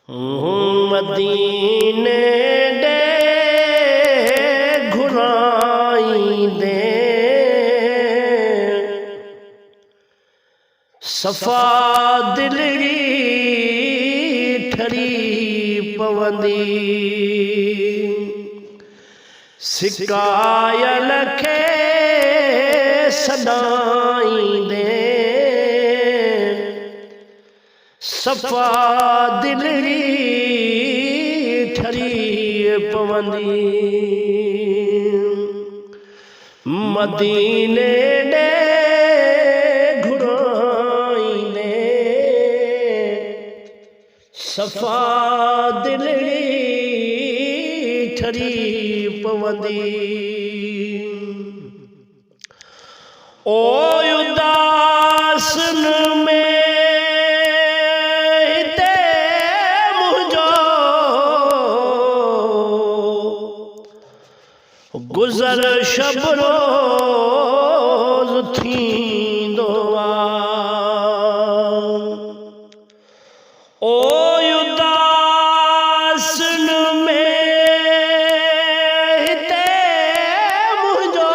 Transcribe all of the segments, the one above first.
मदीने दे घुराई दे सफा दिलड़ी ठरी पवंदी सिकायल खे सदाई दे सफा दिलड़ी ठरी पवंदी मदीने दे घुराई दे सफा दिलड़ी ठरी पवंदी ओ उदासन में गुज़र शब रोज़ थींदो ओ उदासन में हिते मुंहिंजो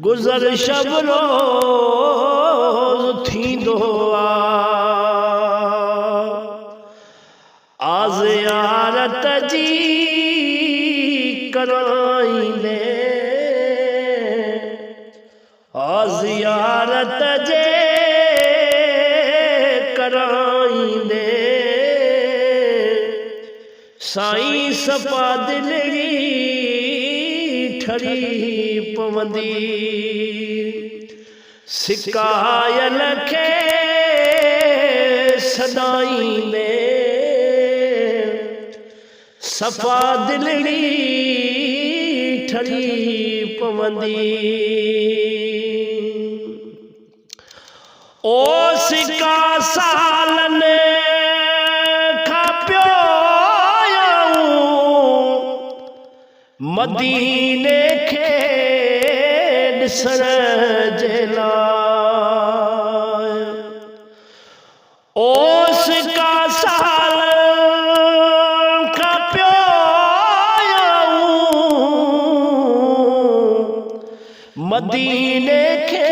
गुज़र शब रोज़ थींदो ज़ियारत जी कराईंदे ज़ियारत जे कराईंदे साईं सफा दिलड़ी ठरी पवंदी सिकायल खे सदाईंदे सफा दिलड़ी ठरी पवंदी ओ सिका सालन खां पियो मदीने खे ॾिसण जे लाइ ओ सिका साल मदीने खे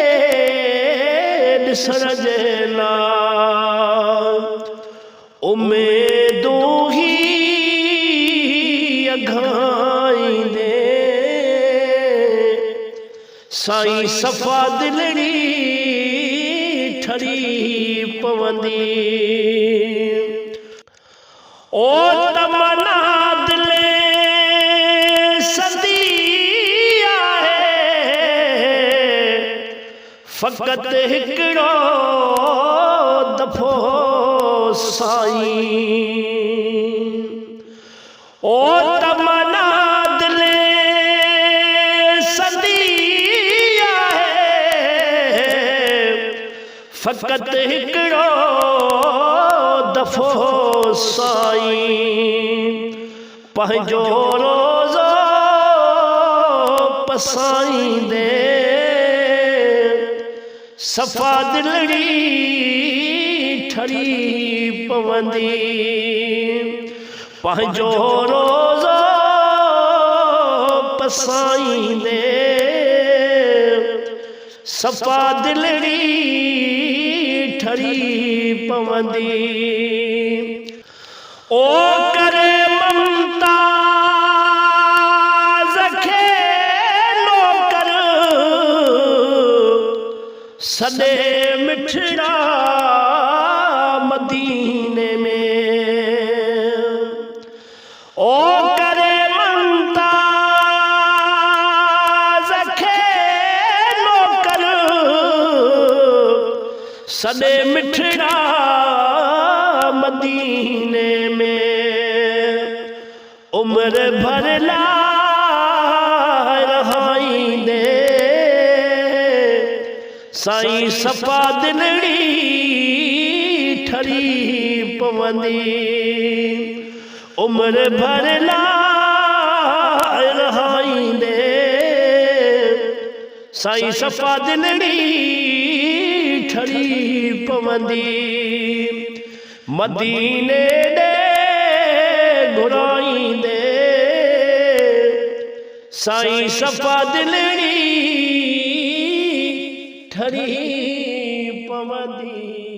ॾिसण जे लाइ उमेदूं ही अघाईंदे साईं सफा दिलड़ी ठरी पवंदी ओ तमन्ना दिले सदी फ़क़त हिकिड़ो दफ़ो साईं ओ तमन्ना दिले सदी आहे फ़क़त हिकिड़ो दफ़ो साईं पंहिंजो रोज़ो पसाईंदे सफा दिलड़ी ठरी पवंदी पंहिंजो रोज़ो पसाईंदे सफा दिलड़ी ठरी पवंदी ओ करे ममताज़ खे नौकर सदे मिठड़ा मदीने में ओ करे ममताज़ खे नौकर सदे मिठड़ा मदीने में उम्र भर लाइ रहाईंदे साईं सफा दिलड़ी ठरी पवंदी उम्र भर लाइ रहाईंदे साईं सफा दिलड़ी ठरी पवंदी मदीने दे घुराईंदे साईं सफ़ा दिलड़ी ठरी पवंदी।